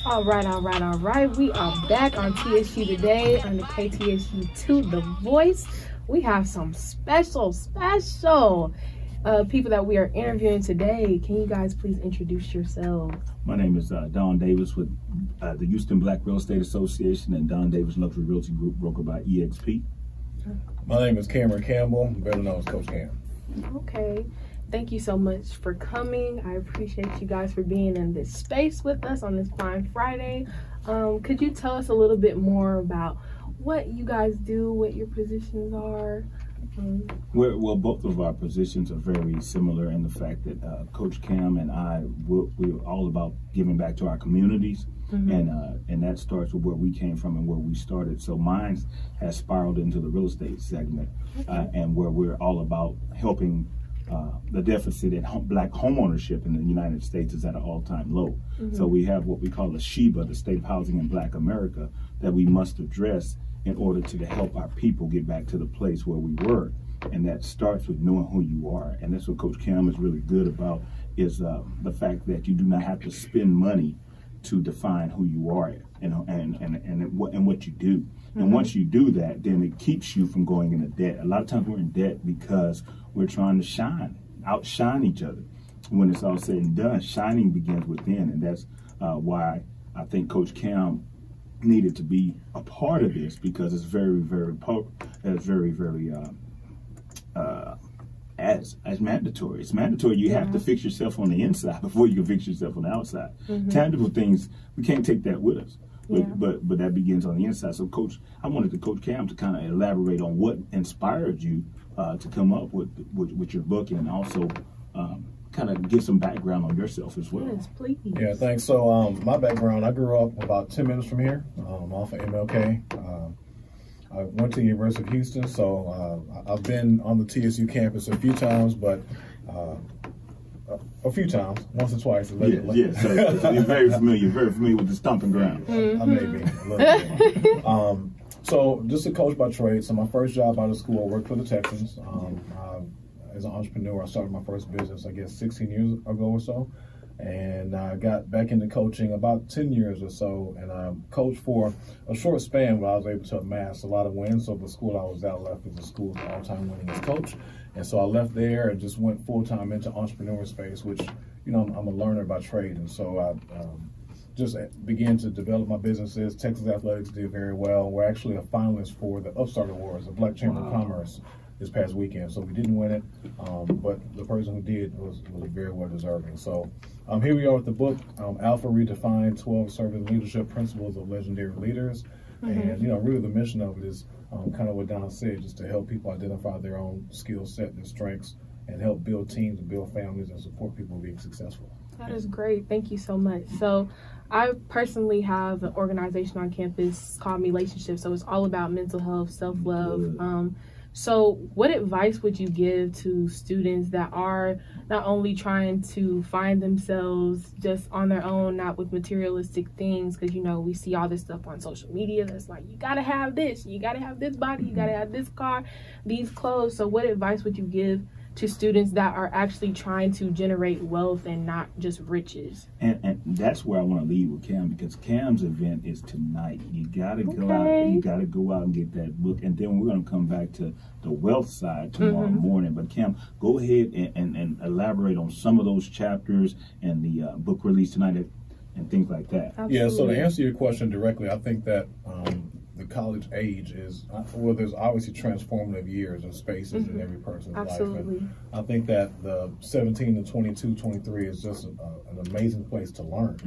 All right. We are back on TSU today on the KTSU 2, The Voice. We have some special people that we are interviewing today. Can you guys please introduce yourselves? My name is Don Davis with the Houston Black Real Estate Association and Don Davis Luxury Realty Group, brokered by EXP. My name is Campbell, better known as Coach Cam. Okay. Thank you so much for coming. I appreciate you guys for being in this space with us on this fine Friday. Could you tell us a little bit more about what you guys do, what your positions are? Well, both of our positions are very similar in the fact that Coach Cam and I, we're all about giving back to our communities. And that starts with where we came from and where we started. So mine has spiraled into the real estate segment, and where we're all about helping the deficit in black homeownership in the United States is at an all-time low. So we have what we call the SHIBA, the State of Housing in Black America, that we must address in order to help our people get back to the place where we were. And that starts with knowing who you are. And that's what Coach Cam is really good about, is the fact that you do not have to spend money to define who you are and what you do. And once you do that, then it keeps you from going into debt. A lot of times we're in debt because we're trying to outshine each other. When it's all said and done, shining begins within, and that's why I think Coach Cam needed to be a part of this, because it's very as mandatory. It's mandatory. You have to fix yourself on the inside before you can fix yourself on the outside. Tangible things, we can't take that with us. But that begins on the inside. So I wanted to Coach Cam to kind of elaborate on what inspired you to come up with your book, and also kind of give some background on yourself as well. Yes, please. Yeah, thanks. So my background, I grew up about 10 minutes from here, off of MLK. I went to the University of Houston, so I've been on the TSU campus a few times, but a few times, once or twice. Yes. So you're very familiar with the stomping ground. I may be a little bit. So just a coach by trade. So my first job out of school, I worked for the Texans. As an entrepreneur, I started my first business, I guess, 16 years ago or so. And I got back into coaching about 10 years or so, and I coached for a short span, but I was able to amass a lot of wins. So the school I was at left as the school's all-time winningest coach. And so I left there and just went full-time into entrepreneur space, which, you know, I'm a learner by trade. And so I just began to develop my businesses. Texas Athletics did very well. We're actually a finalist for the Upstart Awards, the Black Chamber of Commerce, this past weekend. So we didn't win it, but the person who did was very well deserving. So here we are with the book, Alpha Redefined, 12 Servant Leadership Principles of Legendary Leaders. And, you know, really the mission of it is kind of what Don said, just to help people identify their own skill set, their strengths, and help build teams and build families and support people being successful. That is great. Thank you so much. So I personally have an organization on campus called Relationships. So it's all about mental health, self-love. So what advice would you give to students that are not only trying to find themselves just on their own, not with materialistic things, because, you know, we see all this stuff on social media that's like, you got to have this, you got to have this body, you got to have this car, these clothes. So what advice would you give to students that are actually trying to generate wealth and not just riches? And that's where I want to lead with Cam, because Cam's event is tonight. You gotta go out. You gotta go out and get that book, and then we're gonna come back to the wealth side tomorrow morning. But Cam, go ahead and elaborate on some of those chapters and the book release tonight and things like that. Absolutely. Yeah. So to answer your question directly, I think that the college age is, well, there's obviously transformative years and spaces in every person's life. And I think that the 17 to 22, 23 is just an amazing place to learn.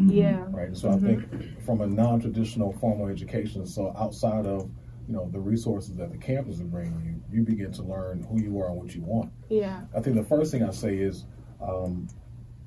Right. And so I think from a non-traditional formal education, so outside of, you know, the resources that the campus is bringing you, you begin to learn who you are and what you want. I think the first thing I say is,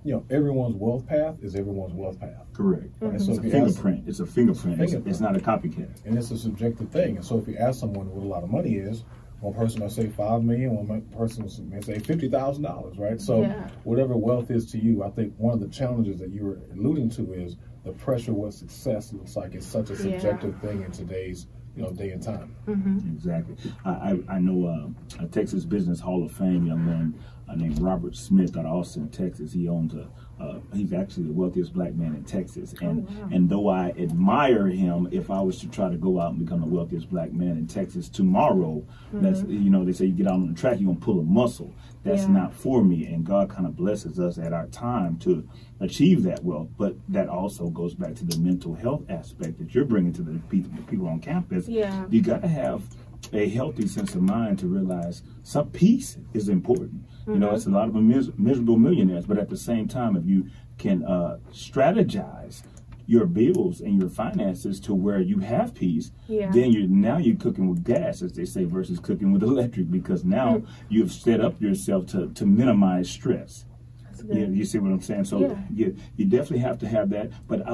you know, everyone's wealth path is everyone's wealth path. Correct. Right? So it's a fingerprint. It's a fingerprint. It's not a copycat. And it's a subjective thing. And so if you ask someone what a lot of money is, one person might say $5 million, one person may say $50,000, right? So whatever wealth is to you, I think one of the challenges that you were alluding to is the pressure of what success looks like. It's such a subjective thing in today's, you know, day and time. Exactly. I know a Texas Business Hall of Fame young man named Robert Smith out of Austin, Texas. He owns He's actually the wealthiest black man in Texas, and wow. and though I admire him, if I was to try to go out and become the wealthiest black man in Texas tomorrow, that's, you know, they say you get out on the track, you're gonna pull a muscle. That's not for me, and God kind of blesses us at our time to achieve that wealth. But that also goes back to the mental health aspect that you're bringing to the people on campus. Yeah, you got to have a healthy sense of mind to realize some peace is important. You know, it's a lot of miserable millionaires, but at the same time, if you can strategize your bills and your finances to where you have peace, then you're cooking with gas, as they say, versus cooking with electric, because now you've set up yourself to minimize stress. You see what I'm saying? So you definitely have to have that. But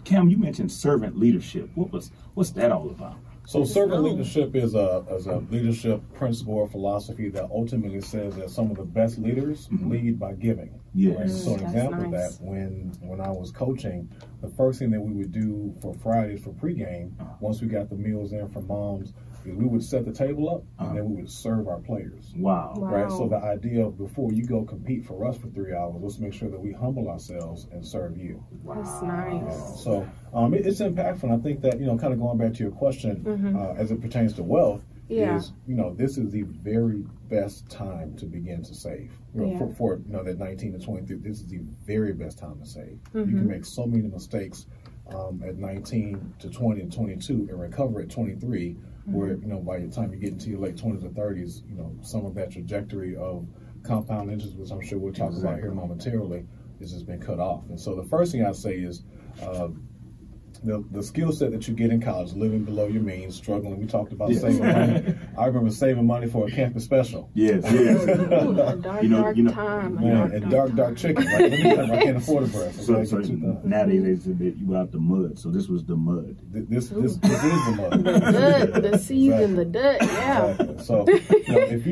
Cam, you mentioned servant leadership. What's that all about? So servant leadership is a leadership principle or philosophy that ultimately says that some of the best leaders lead by giving. Yes. Right? So an example of that, when I was coaching, the first thing that we would do for Fridays for pregame, once we got the meals in from moms, is we would set the table up and then we would serve our players. Wow. Right. So the idea of before you go compete for us for 3 hours, let's make sure that we humble ourselves and serve you. Wow. That's nice. So it's impactful. And I think that, you know, kind of going back to your question, as it pertains to wealth, is, you know, this is the very best time to begin to save. You know, for you know, that 19 to 23, this is the very best time to save. You can make so many mistakes at 19 to 20 and 22 and recover at 23, where, you know, by the time you get into your late 20s or 30s, you know, some of that trajectory of compound interest, which I'm sure we'll talk about here momentarily, has just been cut off. And so the first thing I'd say is the skill set that you get in college, living below your means, struggling. We talked about saving money. I remember saving money for a campus special. Ooh, dark time. And dark chicken. Like, I can't afford a breast. So nowadays they said that you out the mud. So this was the mud. This is the mud. The season, the dirt. Yeah. Exactly. So you know, if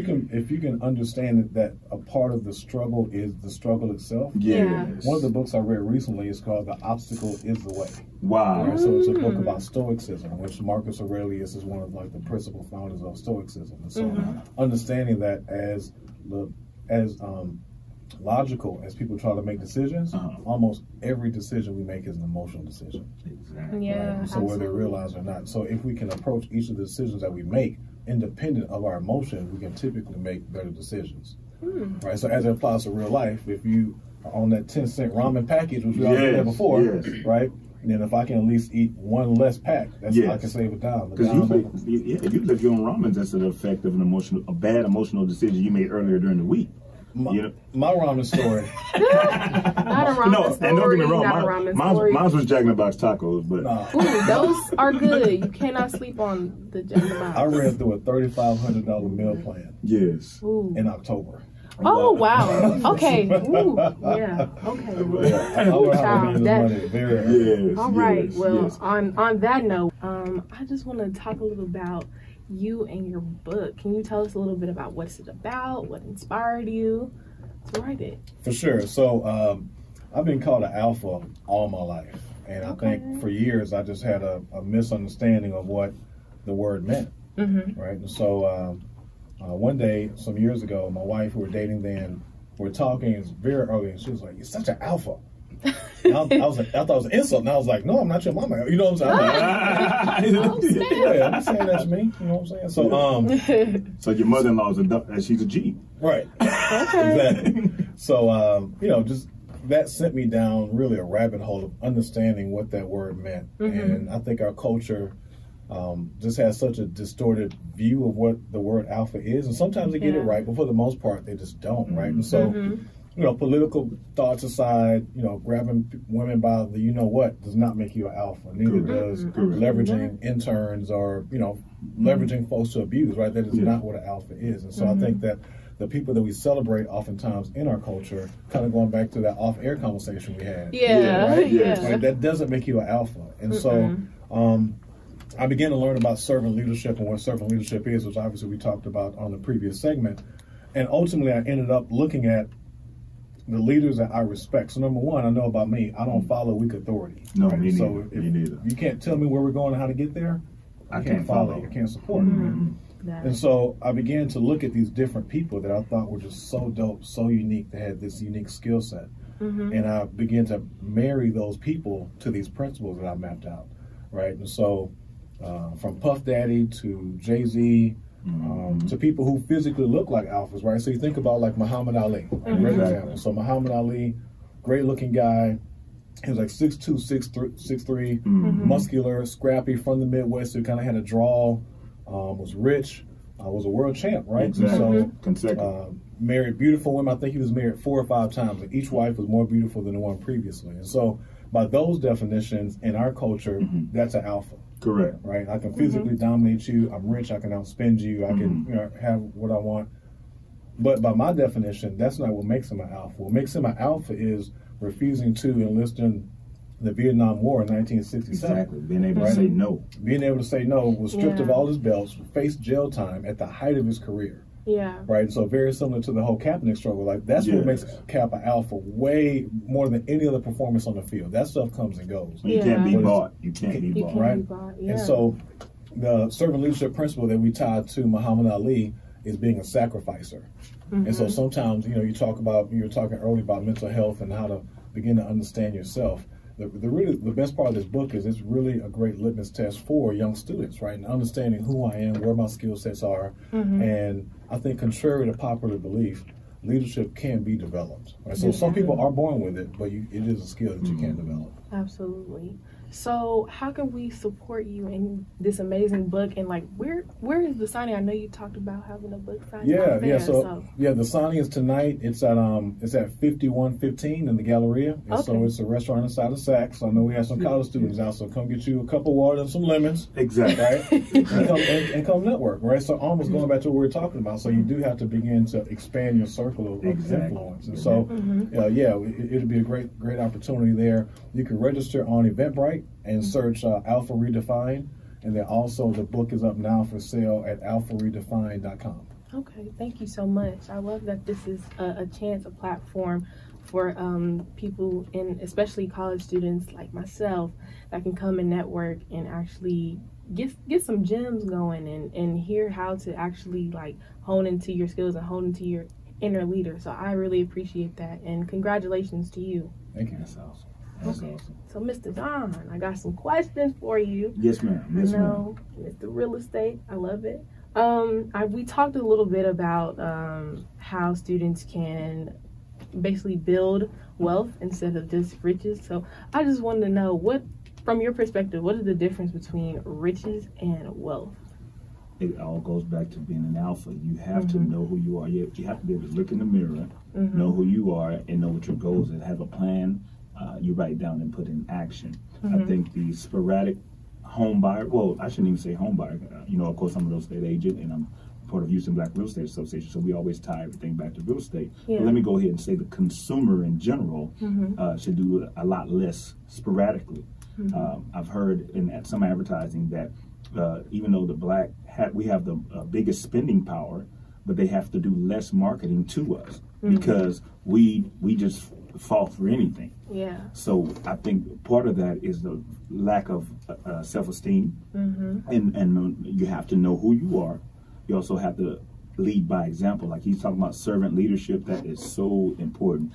you can understand that a part of the struggle is the struggle itself. Yes. One of the books I read recently is called "The Obstacle Is the Way." Wow. Right, so it's a book about Stoicism, which Marcus Aurelius is one of like the principal founders of Stoicism. And so understanding that as logical as people try to make decisions, almost every decision we make is an emotional decision. Exactly. Yeah. Right? So whether they realize it or not. So if we can approach each of the decisions that we make independent of our emotions, we can typically make better decisions. Right. So as it applies to real life, if you are on that 10-cent ramen package, which we already had before, right? And then if I can at least eat one less pack, that's I can save a dime. Because usually if you're on ramen, that's an effect of a bad emotional decision you made earlier during the week. My ramen story. Not a ramen story. And don't get me wrong, mine was Jack in the Box tacos, but ooh, those are good. You cannot sleep on the Jack in the Box. I ran through a $3,500 meal plan. Yes. In October. Oh wow! Okay. Ooh, yeah. Okay. All right. Well, on that note, I just want to talk a little about you and your book. Can you tell us a little bit about what's it about? What inspired you to write it? For sure. So I've been called an alpha all my life, and I think for years I just had a misunderstanding of what the word meant. Right. And so. One day, some years ago, my wife, who were dating then, we were talking. It was very early, and she was like, "You're such an alpha." And I was like, I thought it was an insult, and I was like, "No, I'm not your mama." You know what I'm saying? I'm not saying that's me. You know what I'm saying? So, so your mother-in-law is she's a G, right? Exactly. So, you know, just that sent me down really a rabbit hole of understanding what that word meant, and I think our culture. Just has such a distorted view of what the word alpha is, and sometimes they get it right, but for the most part they just don't, right? And so, you know, political thoughts aside, you know, grabbing women by the you-know-what does not make you an alpha. Neither does leveraging interns or, you know, leveraging folks to abuse, right? That is not what an alpha is. And so I think that the people that we celebrate oftentimes in our culture, kind of going back to that off-air conversation we had, right? That doesn't make you an alpha. And so I began to learn about servant leadership and what servant leadership is, which obviously we talked about on the previous segment. And ultimately, I ended up looking at the leaders that I respect. So number one, I know about me, I don't follow weak authority. No, right? me neither. So if you can't tell me where we're going and how to get there, I can't follow you. I can't support you. And so I began to look at these different people that I thought were just so dope, so unique, that had this unique skill set. and I began to marry those people to these principles that I mapped out, right? And so from Puff Daddy to Jay-Z, to people who physically look like alphas, right? So you think about like Muhammad Ali, great example. So Muhammad Ali, great looking guy. He was like 6'2", 6'3", muscular, scrappy, from the Midwest, who kind of had a drawl, was rich, was a world champ, right? Exactly. So married beautiful women. I think he was married 4 or 5 times, and each wife was more beautiful than the one previously. And so by those definitions in our culture, that's an alpha. Correct. Right? I can physically dominate you. I'm rich. I can outspend you. I can have what I want. But by my definition, that's not what makes him an alpha. What makes him an alpha is refusing to enlist in the Vietnam War in 1967. Exactly. Being able to say no. Being able to say no, was stripped of all his belts, faced jail time at the height of his career. Yeah. Right. So very similar to the whole Kaepernick struggle. Like that's what makes Cap an alpha way more than any other performance on the field. That stuff comes and goes. You can't be bought. You can't be bought. Right. And so the servant leadership principle that we tied to Muhammad Ali is being a sacrificer. And so sometimes, you were talking earlier about mental health and how to begin to understand yourself. The best part of this book is it's really a great litmus test for young students, right? And understanding who I am, where my skill sets are. And I think contrary to popular belief, leadership can be developed. Right? So some people are born with it, but it is a skill that you can develop. Absolutely. So how can we support you in this amazing book? And like, where is the signing? I know you talked about having a book signing. The signing is tonight. It's at 5115 in the Galleria. And so it's a restaurant inside of Saks. I know we have some college students out, so come get you a cup of water and some lemons. Exactly. Right? and come network, right? So almost going back to what we were talking about. So you do have to begin to expand your circle of influence. And so, it'll be a great opportunity there. You can register on Eventbrite and search Alpha Redefined, and then also the book is up now for sale at alpharedefined.com. Okay, thank you so much. I love that this is a platform for people, and especially college students like myself, that can come and network and actually get some gems going and hear how to actually like hone into your skills and hone into your inner leader. So I really appreciate that, and congratulations to you. Thank you. That's awesome. That's awesome. So, Mr. Don, I got some questions for you. Yes, ma'am. Yes, ma'am. Mr. Real Estate, I love it. We talked a little bit about how students can basically build wealth instead of just riches. So, I just wanted to know, from your perspective, what is the difference between riches and wealth? It all goes back to being an alpha. You have to know who you are. You have to be able to look in the mirror, know who you are, and know what your goals are. Have a plan. You write down and put in action. I think the sporadic home buyer, well, I shouldn't even say home buyer. Of course, I'm a real estate agent, and I'm part of Houston Black Real Estate Association, so we always tie everything back to real estate. But let me go ahead and say the consumer in general should do a lot less sporadically. I've heard in some advertising that even though we have the biggest spending power, but they have to do less marketing to us because we just fall for anything. Yeah. So I think part of that is the lack of self-esteem, and you have to know who you are. You also have to lead by example. Like he's talking about servant leadership, that is so important.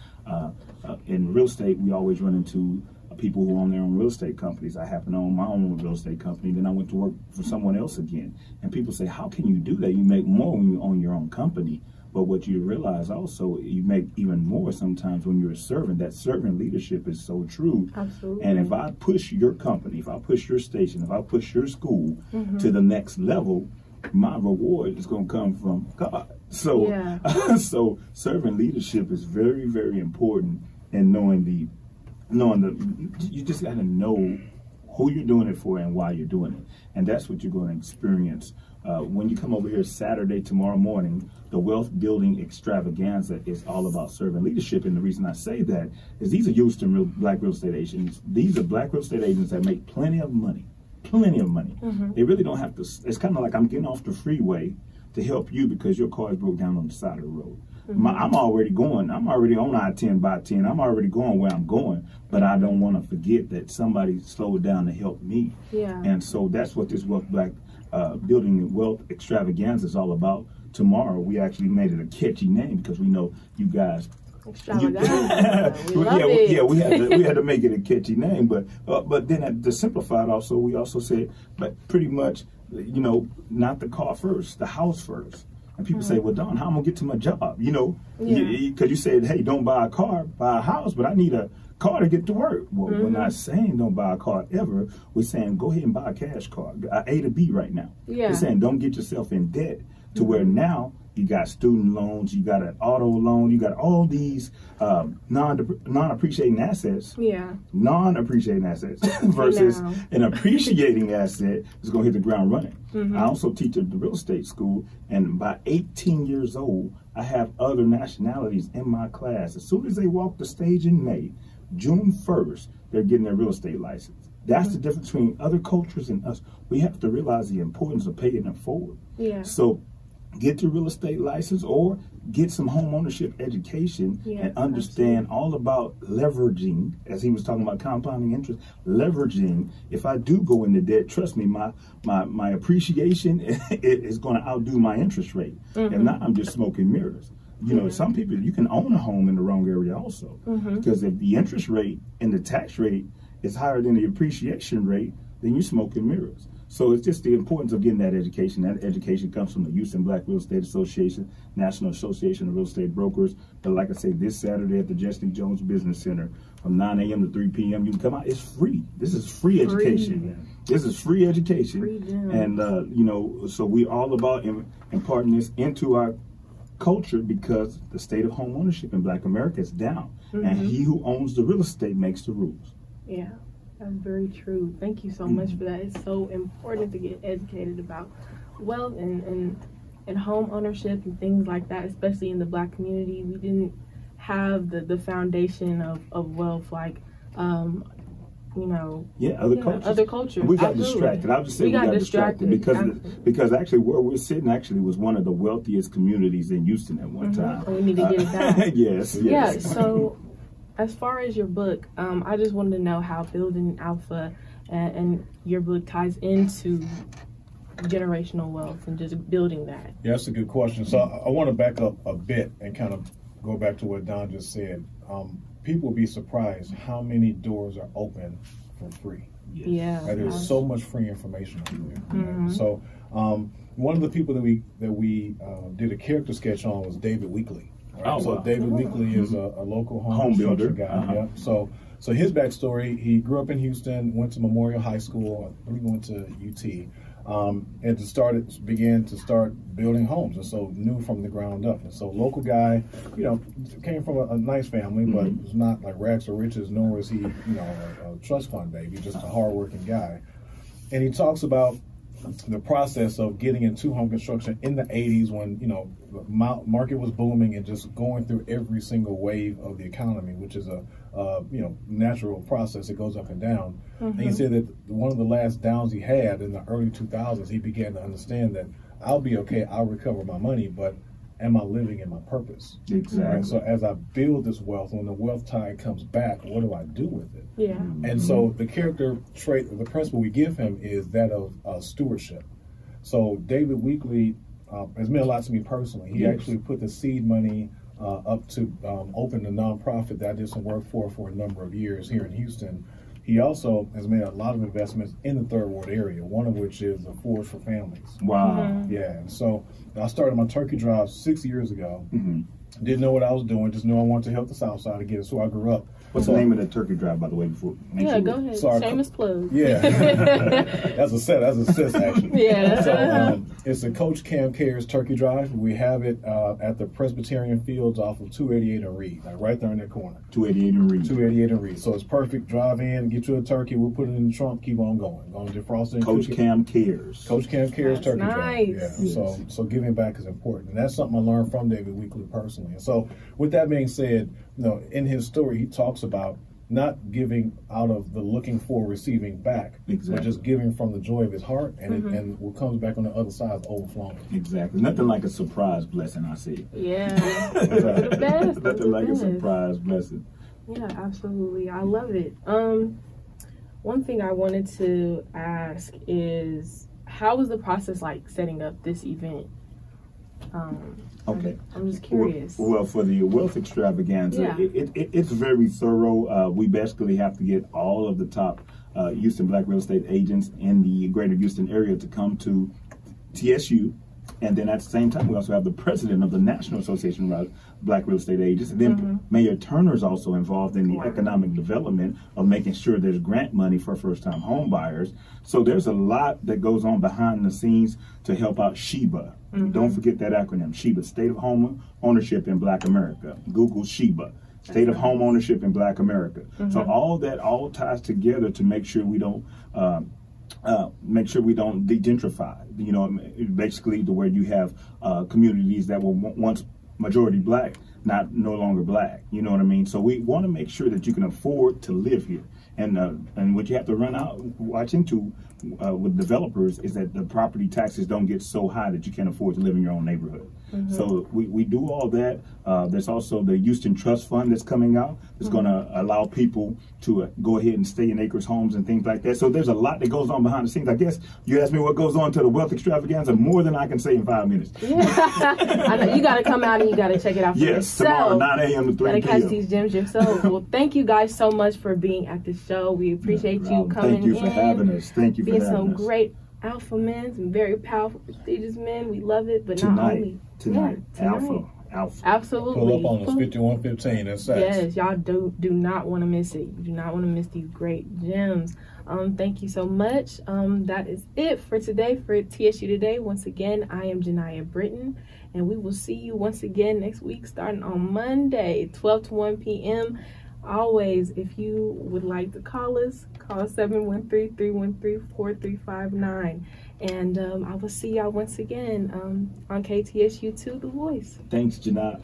In real estate, we always run into people who own their own real estate companies. I happen to own my own real estate company. Then I went to work for someone else again. And people say, how can you do that? You make more when you own your own company. But what you realize also, you make even more sometimes when you're a servant. That servant leadership is so true. Absolutely. And if I push your company, if I push your station, if I push your school to the next level, my reward is going to come from God. So, so servant leadership is very, very important. And you just got to know who you're doing it for and why you're doing it. And that's what you're going to experience. When you come over here Saturday, tomorrow morning, the Wealth Building Extravaganza is all about servant leadership. And the reason I say that is these are Houston Black real estate agents. These are Black real estate agents that make plenty of money. Plenty of money. They really don't have to. It's kind of like I'm getting off the freeway to help you because your car is broke down on the side of the road. I'm already going. I'm already on I-10 by 10. I'm already going where I'm going, but I don't want to forget that somebody slowed down to help me. Yeah. And so that's what this Black Building Wealth Extravaganza is all about. Tomorrow, we actually made it a catchy name because we know you guys Extravaganza. We love it. Yeah, we had to make it a catchy name, but then to simplify it also, we also said, but pretty much, you know, not the car first, the house first. And people say, well, Don, how am I going to get to my job? You know, because you said, hey, don't buy a car, buy a house, but I need a car to get to work. Well, we're not saying don't buy a car ever. We're saying go ahead and buy a cash car, A to B right now. Yeah. We're saying don't get yourself in debt to where now you got student loans, you got an auto loan, you got all these non-appreciating assets. Yeah. Non-appreciating assets versus an appreciating asset is going to hit the ground running. I also teach at the real estate school, and by 18 years old, I have other nationalities in my class. As soon as they walk the stage in May, June 1st, they're getting their real estate license. That's the difference between other cultures and us. We have to realize the importance of paying it forward. Yeah. So get your real estate license or get some home ownership education and understand all about leveraging, as he was talking about compounding interest, leveraging. If I do go into debt, trust me, my appreciation is going to outdo my interest rate. If not, I'm just smoking mirrors. You know, some people, you can own a home in the wrong area also. Because if the interest rate and the tax rate is higher than the appreciation rate, then you're smoking mirrors. So it's just the importance of getting that education. That education comes from the Houston Black Real Estate Association, National Association of Real Estate Brokers. But like I say, this Saturday at the Jesse Jones Business Center from 9 a.m. to 3 p.m. You can come out. It's free. This is free education. This is free education. And, you know, so we're all about imparting this into our culture because the state of home ownership in Black America is down. And he who owns the real estate makes the rules. Yeah. That's very true. Thank you so much for that. It's so important to get educated about wealth and home ownership and things like that, especially in the Black community. We didn't have the foundation of wealth like, you know. Yeah, other cultures. We got distracted. I would just say we got distracted because actually where we're sitting actually was one of the wealthiest communities in Houston at one time. So we need to get it back. Yes. Yeah, so as far as your book, I just wanted to know how Building Alpha and your book ties into generational wealth and just building that. Yeah, that's a good question. So I want to back up a bit and kind of go back to what Don just said. People will be surprised how many doors are open for free. Yeah. There's so much free information out there. Right? So one of the people that we did a character sketch on was David Weekley. Right? So David Weekley is a local home builder guy. So his backstory: he grew up in Houston, went to Memorial High School, I believe went to UT, and began to start building homes, and so knew from the ground up. And so local guy, you know, came from a nice family, but was not like rags to riches, nor was he, you know, a trust fund baby, just a hardworking guy. And he talks about the process of getting into home construction in the 80s when, you know, the market was booming and just going through every single wave of the economy, which is a you know, natural process. It goes up and down. And he said that one of the last downs he had in the early 2000s, he began to understand that I'll be okay, I'll recover my money, but am I living in my purpose? Exactly. Right? So as I build this wealth, when the wealth tide comes back, what do I do with it? Yeah. And so the character trait, the principle we give him is that of stewardship. So David Weekley has meant a lot to me personally. He actually put the seed money up to open a nonprofit that I did some work for a number of years here in Houston. He also has made a lot of investments in the Third Ward area, one of which is a Forge for Families. Wow. Yeah, so I started my turkey drive 6 years ago. Didn't know what I was doing, just knew I wanted to help the South Side again, so I grew up. What's the name of that turkey drive, by the way, before? Yeah, go ahead. Sorry. Shameless plug. Yeah. That's a sis action. Yeah. So it's a Coach Cam Cares turkey drive. We have it at the Presbyterian Fields off of 288 and Reed, like right there in that corner. 288 and Reed. 288 and Reed. So it's perfect. Drive in, get you a turkey. We'll put it in the trunk. Keep on going. Going to defrost it. Coach Cam Cares. Coach Cam Cares turkey drive. Yeah. Yes. So giving back is important, and that's something I learned from David Weekley personally. And so with that being said, you know, in his story, he talks about not giving out of the looking for receiving back, but just giving from the joy of his heart, and and what comes back on the other side is overflowing. Exactly. Nothing like a surprise blessing, I see. Yeah. The best. Nothing like a surprise blessing. Yeah, absolutely. I love it. One thing I wanted to ask is, how was the process like setting up this event? Okay. I'm just curious. Well, for the wealth extravaganza, Yeah. it's very thorough. We basically have to get all of the top Houston Black real estate agents in the greater Houston area to come to TSU. And then at the same time, we also have the president of the National Association of Black Real Estate Agents. And then Mayor Turner is also involved in the economic development of making sure there's grant money for first-time home buyers. So there's a lot that goes on behind the scenes to help out SHEBA. Don't forget that acronym, SHEBA, State of Home Ownership in Black America. Google SHEBA, State of Home Ownership in Black America. So all that all ties together to make sure we don't degentrify. You know, basically to where you have communities that were once majority black, no longer black. You know what I mean? So we want to make sure that you can afford to live here. And what you have to watch into with developers is that the property taxes don't get so high that you can't afford to live in your own neighborhood. So we do all that. There's also the Houston Trust Fund that's coming out. It's going to allow people to go ahead and stay in acres homes and things like that. So there's a lot that goes on behind the scenes. I guess you asked me what goes on to the wealth extravaganza, more than I can say in 5 minutes. I know you got to come out and you got to check it out for yourself. Tomorrow 9 a.m. to 3 p.m. Got to catch these gems yourself. Well, thank you guys so much for being at the show. We appreciate you coming in. Thank you for having us. Thank you for having us. Being some great alpha men, some very powerful, prestigious men. We love it, but not only tonight. Alpha. Absolutely. Pull up on us 5115 and such. Yes, y'all do not want to miss it. You do not want to miss these great gems. Thank you so much. That is it for today for TSU Today. Once again, I am Janiyah Britton, and we will see you once again next week starting on Monday, 12 to 1 p.m. Always, if you would like to call us, call 713-313-4359. And I will see y'all once again on KTSU 2, The Voice. Thanks, Janiyah.